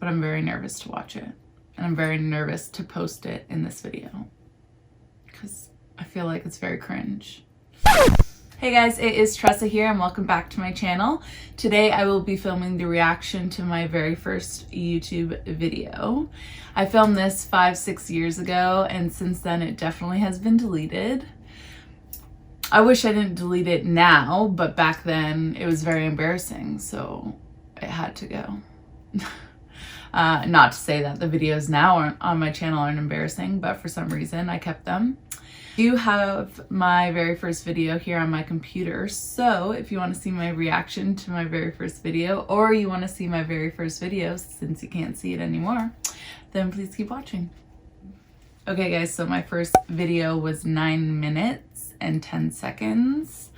but I'm very nervous to watch it. And I'm very nervous to post it in this video because I feel like it's very cringe. Hey guys, it is Tressa here and welcome back to my channel. Today I will be filming the reaction to my very first YouTube video. I filmed this 5-6 years ago and since then it definitely has been deleted. I wish I didn't delete it now, but back then it was very embarrassing, so it had to go. Not to say that the videos now on my channel aren't embarrassing, but for some reason I kept them. I do have my very first video here on my computer, so if you want to see my reaction to my very first video, or you want to see my very first video since you can't see it anymore, then please keep watching. Okay guys, so my first video was 9 minutes and 10 seconds.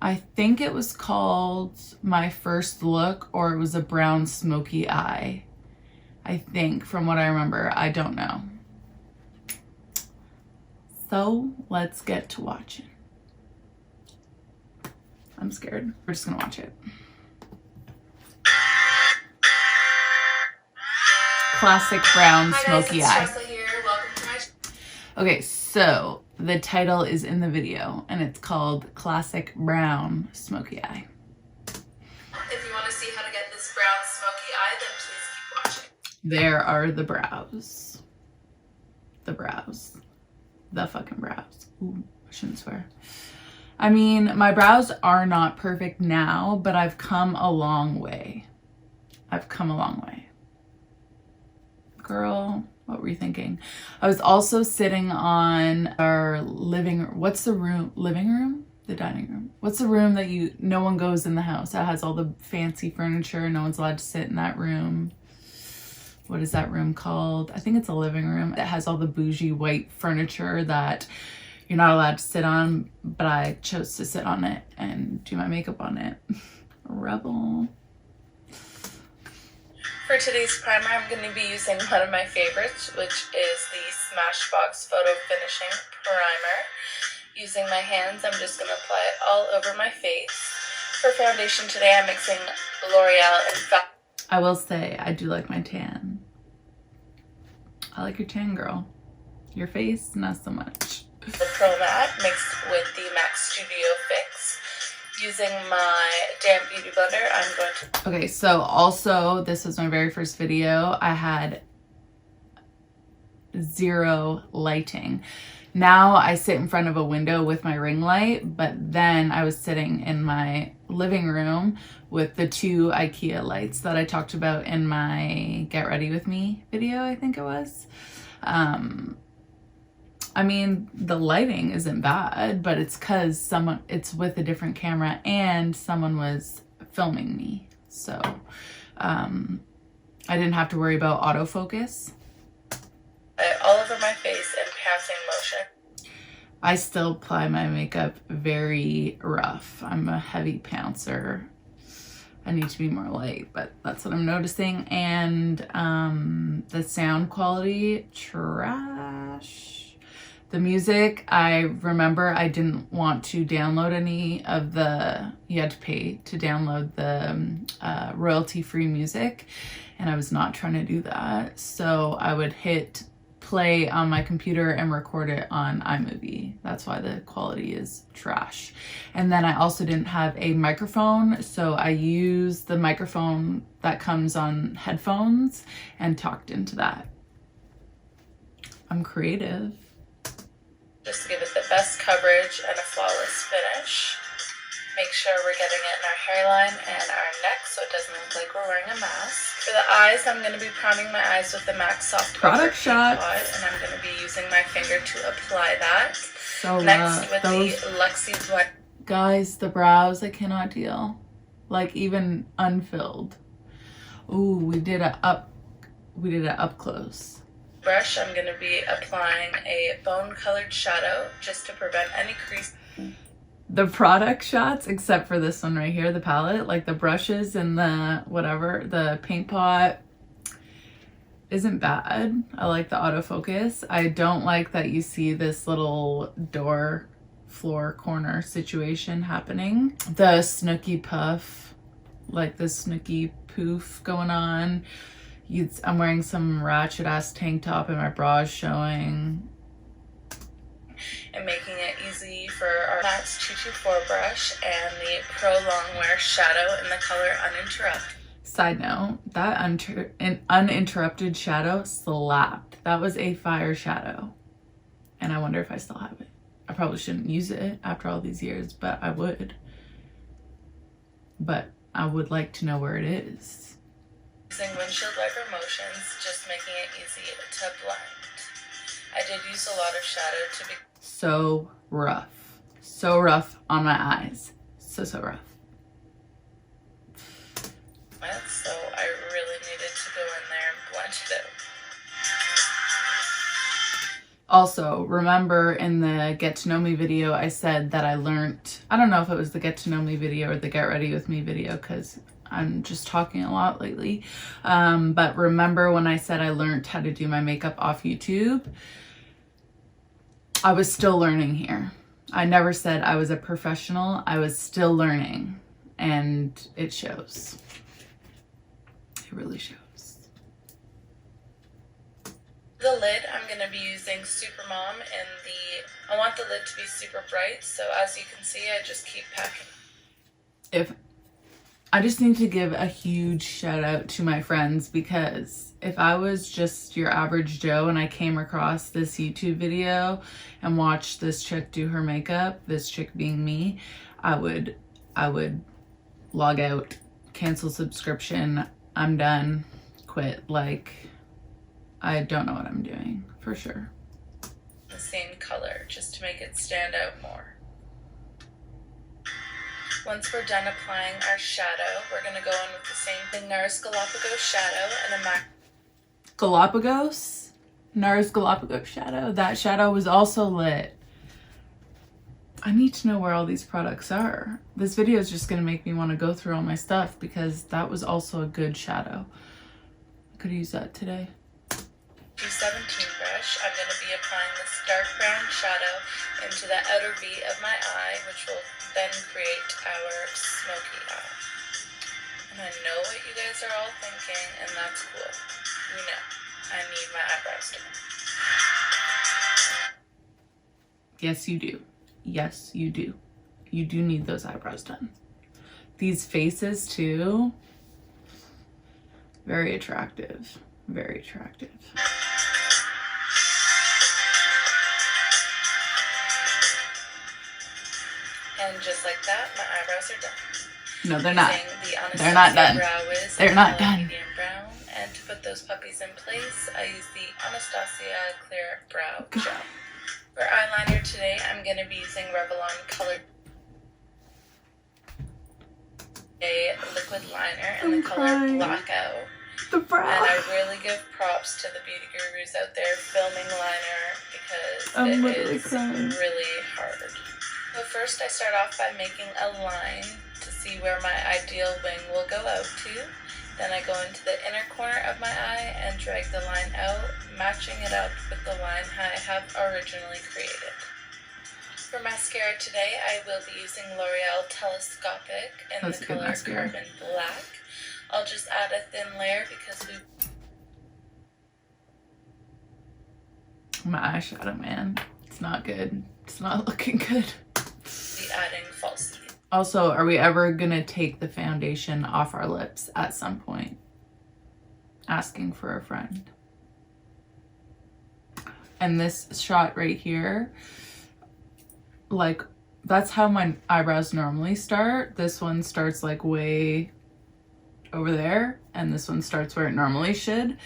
I think it was called My First Look, or it was a brown smoky eye. I think, from what I remember, I don't know. So let's get to watching. I'm scared. We're just gonna watch it. Classic brown smoky eye. Okay, so the title is in the video and it's called Classic Brown Smoky Eye. If you want to see how to get this brown smoky eye, then please keep watching. There are the brows. The brows. The fucking brows. Ooh, I shouldn't swear. I mean, my brows are not perfect now, but I've come a long way. I've come a long way. Girl, what were you thinking? I was also sitting on our living room. What's the room? Living room? The dining room. What's the room that no one goes in the house? That has all the fancy furniture. No one's allowed to sit in that room. What is that room called? I think it's a living room. It has all the bougie white furniture that you're not allowed to sit on, but I chose to sit on it and do my makeup on it. Rebel. For today's primer, I'm going to be using one of my favorites, which is the Smashbox Photo Finishing Primer. Using my hands, I'm just going to apply it all over my face. For foundation today, I'm mixing L'Oreal and I will say, I do like my tan. I like your tan, girl. Your face, not so much. The Pro Matte mixed with the MAC Studio Fix. Using my damp beauty blender, I'm going to... Okay, so also, this was my very first video. I had zero lighting. Now I sit in front of a window with my ring light, but then I was sitting in my living room with the 2 IKEA lights that I talked about in my Get Ready With Me video, I think it was. I mean, the lighting isn't bad, but it's because it's with a different camera and someone was filming me. So I didn't have to worry about autofocus. All over my face in pouncing motion. I still apply my makeup very rough. I'm a heavy pouncer. I need to be more light, but that's what I'm noticing. And the sound quality, trash. The music, I remember I didn't want to download any of you had to pay to download the royalty-free music, and I was not trying to do that. So I would hit play on my computer and record it on iMovie. That's why the quality is trash. And then I also didn't have a microphone, so I used the microphone that comes on headphones and talked into that. I'm creative. Just to give it the best coverage and a flawless finish. Make sure we're getting it in our hairline and our neck so it doesn't look like we're wearing a mask. For the eyes, I'm going to be priming my eyes with the MAC Soft Product Shot, and I'm going to be using my finger to apply that. So next with the Luxie Blend. Guys, the brows, I cannot deal. Like even unfilled. Ooh, we did it up close. Brush, I'm going to be applying a bone-colored shadow just to prevent any crease. The product shots, except for this one right here, the palette, like the brushes and the whatever, the paint pot, isn't bad. I like the autofocus. I don't like that you see this little door floor corner situation happening. The Snooki Puff like this snooky poof going on. I'm wearing some ratchet ass tank top and my bra's showing. And making it easy for our Max 224 brush and the Pro Longwear shadow in the color Uninterrupted. Side note, that uninterrupted shadow slapped. That was a fire shadow. And I wonder if I still have it. I probably shouldn't use it after all these years, but I would. But I would like to know where it is. Using windshield wiper motions, just making it easy to blend. I did use a lot of shadow to be so rough. So rough on my eyes. So rough. So I really needed to go in there and blend it out. Also, remember in the Get to Know Me video, I said that I learned, I don't know if it was the Get to Know Me video or the Get Ready With Me video, because I'm just talking a lot lately. But remember when I said I learned how to do my makeup off YouTube? I was still learning here. I never said I was a professional. I was still learning, and it shows. It really shows. The lid, I'm going to be using Supermom and I want the lid to be super bright, so as you can see, I just keep packing. I just need to give a huge shout out to my friends, because if I was just your average Joe and I came across this YouTube video and watched this chick do her makeup, this chick being me, I would log out, cancel subscription, I'm done, quit. Like, I don't know what I'm doing, for sure. The same color, just to make it stand out more. Once we're done applying our shadow, we're going to go in with the same thing, NARS Galapagos shadow and a MAC. Galapagos? NARS Galapagos shadow? That shadow was also lit. I need to know where all these products are. This video is just going to make me want to go through all my stuff, because that was also a good shadow. I could use that today. 217 brush, I'm going to be applying this dark brown shadow into the outer V of my eye, which will then create our smoky eye. And I know what you guys are all thinking, and that's cool. You know, I need my eyebrows done. Yes, you do. Yes, you do. You do need those eyebrows done. These faces too, very attractive. Very attractive. And just like that, my eyebrows are done. No, they're not. They're not done. They're not done. Medium brown. And to put those puppies in place, I use the Anastasia Clear Brow Gel. For eyeliner today, I'm going to be using Revlon Colored a liquid liner in the color Blackout. The brow. And I really give props to the beauty gurus out there filming liner, because it is really hard. So first I start off by making a line to see where my ideal wing will go out to. Then I go into the inner corner of my eye and drag the line out, matching it up with the line I have originally created. For mascara today, I will be using L'Oreal Telescopic in the color Carbon Black. I'll just add a thin layer because my eyeshadow, man, it's not good. It's not looking good. Be adding false. Also, are we ever gonna take the foundation off our lips at some point? Asking for a friend. And this shot right here, like, that's how my eyebrows normally start. This one starts like way over there, and this one starts where it normally should.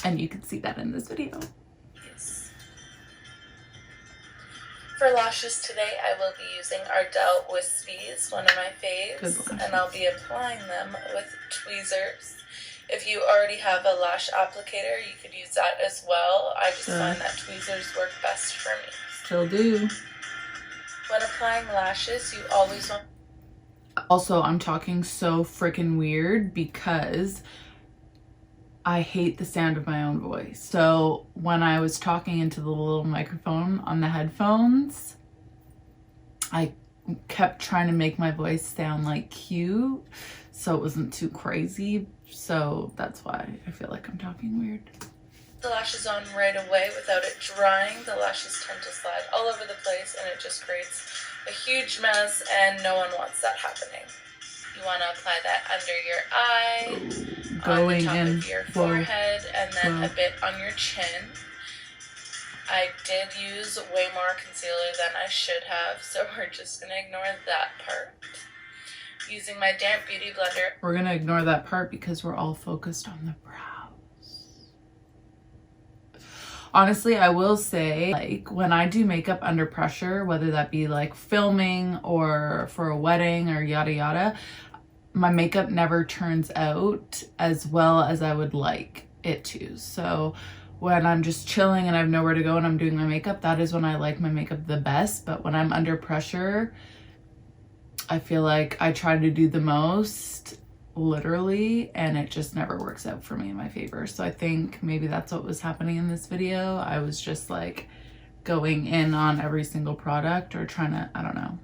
And you can see that in this video. Yes. For lashes today, I will be using Ardell Wispies, one of my faves, and I'll be applying them with tweezers. If you already have a lash applicator, you could use that as well. I just find that tweezers work best for me. Still do. When applying lashes, you always want... Also, I'm talking so freaking weird because I hate the sound of my own voice. So when I was talking into the little microphone on the headphones, I kept trying to make my voice sound like cute, so it wasn't too crazy. So that's why I feel like I'm talking weird. The lashes on right away without it drying. The lashes tend to slide all over the place and it just creates a huge mess, and no one wants that happening. You want to apply that under your eye, going on the top in of your forehead, and then a bit on your chin. I did use way more concealer than I should have, so we're just going to ignore that part. Using my damp beauty blender. We're going to ignore that part because we're all focused on the brows. Honestly, I will say, like, when I do makeup under pressure, whether that be like filming or for a wedding or yada yada, my makeup never turns out as well as I would like it to. So when I'm just chilling and I have nowhere to go and I'm doing my makeup, that is when I like my makeup the best. But when I'm under pressure, I feel like I try to do the most, literally, and it just never works out for me in my favor. So I think maybe that's what was happening in this video. I was just like going in on every single product or trying to, I don't know.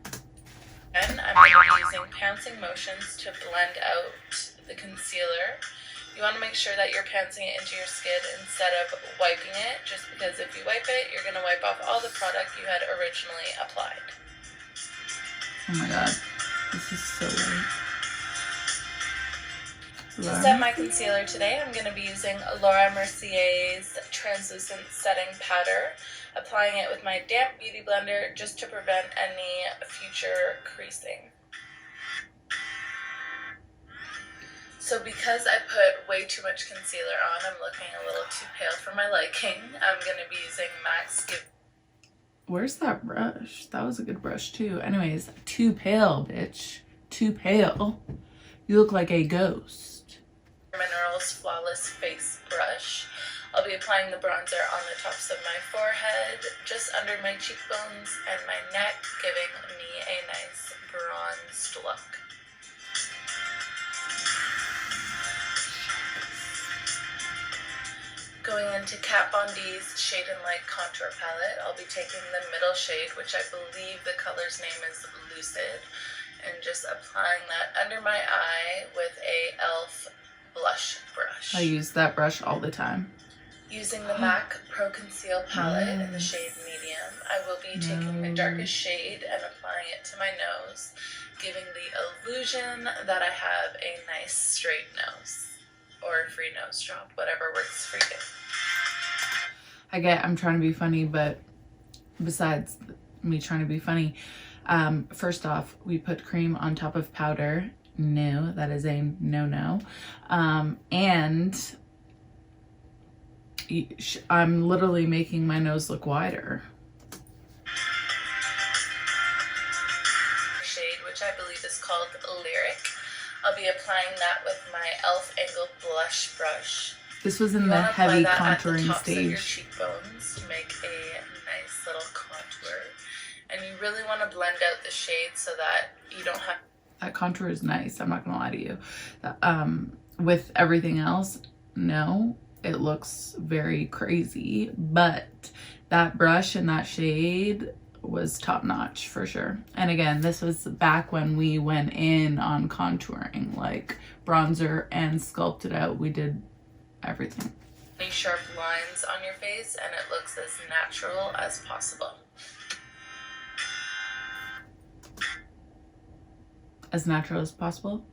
And I'm going to be using pouncing motions to blend out the concealer. You want to make sure that you're pouncing it into your skin instead of wiping it, just because if you wipe it, you're going to wipe off all the product you had originally applied. Oh my god, this is so weird. To set my concealer today, I'm going to be using Laura Mercier's translucent setting powder, applying it with my damp beauty blender just to prevent any future creasing. So because I put way too much concealer on, I'm looking a little too pale for my liking. I'm going to be using MAC's Give. Where's that brush? That was a good brush too. Anyways, too pale, bitch. Too pale. You look like a ghost. Minerals Flawless Face Brush. I'll be applying the bronzer on the tops of my forehead, just under my cheekbones and my neck, giving me a nice bronzed look. Going into Kat Von D's Shade and Light Contour Palette, I'll be taking the middle shade, which I believe the color's name is Lucid, and just applying that under my eye with a e.l.f. blush brush. I use that brush all the time. Using the MAC Pro Conceal palette in the shade Medium, I will be taking the darkest shade and applying it to my nose, giving the illusion that I have a nice straight nose, or a free nose job, whatever works for you. I'm trying to be funny, but besides me trying to be funny, first off, we put cream on top of powder. No, that is a no-no. And I'm literally making my nose look wider. Shade, which I believe is called Lyric. I'll be applying that with my e.l.f. Angled Blush Brush. This was in the heavy contouring stage. Of your stage. cheekbones to make a nice little contour. And you really want to blend out the shade so that you don't have... That contour is nice, I'm not gonna lie to you. With everything else, no, it looks very crazy, but that brush and that shade was top notch for sure. And again, this was back when we went in on contouring, like bronzer and sculpted out. We did everything. Any sharp lines on your face, and it looks as natural as possible. As natural as possible.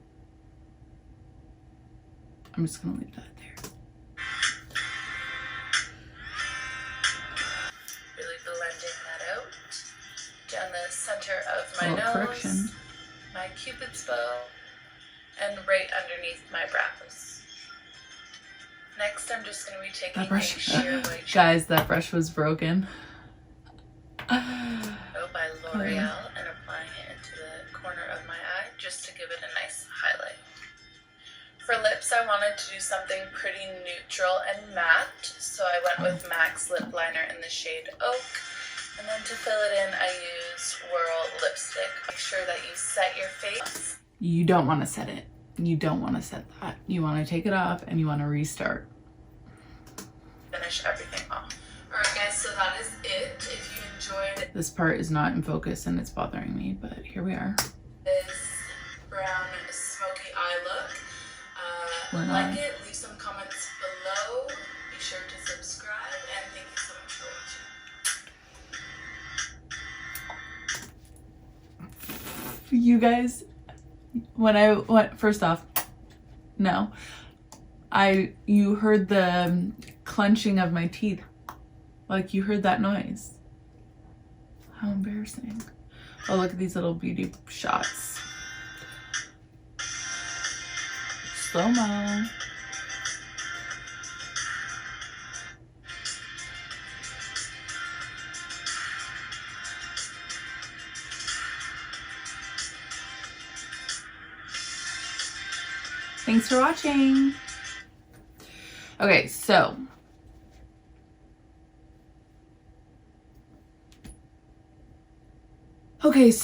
I'm just gonna leave that there. Really blending that out down the center of my nose, correction. My cupid's bow, and right underneath my brows. Next, I'm just gonna be taking a sheer white guys, that brush was broken. by L'Oreal and applying it into the corner of my eye just to give it a nice highlight. For lips, I wanted to do something pretty neutral and matte, so I went with MAC's lip liner in the shade Oak. And then to fill it in, I use Whirl lipstick. Make sure that you set your face. You don't want to set it. You don't want to set that. You want to take it off and you want to restart. Finish everything off. Alright guys, so that is it. If you enjoyed This part is not in focus and it's bothering me, but here we are. This brown smoky eye look. Like it, leave some comments below. Be sure to subscribe, and thank you so much for watching. You guys, when I went, first off, no, you heard the clenching of my teeth. Like, you heard that noise. How embarrassing. Oh, look at these little beauty shots. Slow-mo. Thanks for watching. Okay, so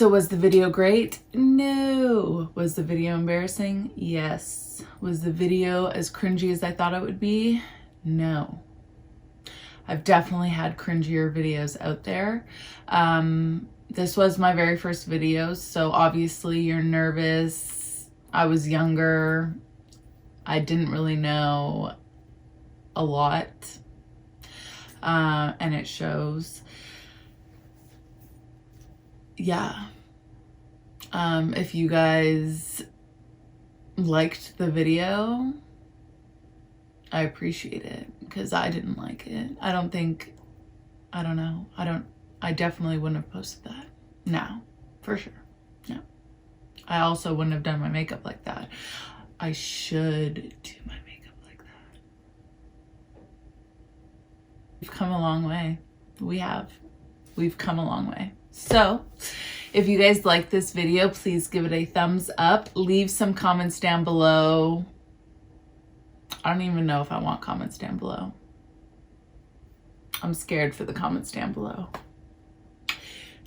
was the video great? No. Was the video embarrassing? Yes. Was the video as cringy as I thought it would be? No. I've definitely had cringier videos out there. This was my very first video, so obviously you're nervous. I was younger. I didn't really know a lot, and it shows. Yeah. If you guys liked the video, I appreciate it, because I didn't like it. I definitely wouldn't have posted that now, for sure. No. I also wouldn't have done my makeup like that. I should do my makeup like that. We've come a long way. We've come a long way. So, if you guys like this video, please give it a thumbs up. Leave some comments down below. I don't even know if I want comments down below. I'm scared for the comments down below.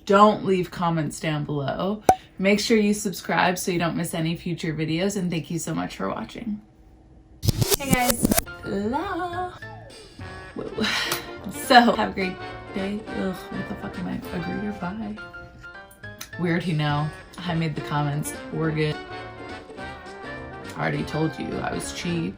Don't leave comments down below. Make sure you subscribe so you don't miss any future videos, and thank you so much for watching. Hey guys. La. Whoa. So, have a great day. Ugh, what the fuck am I? Agree or bye? Weird, you know. I made the comments. We're good. I already told you I was cheap.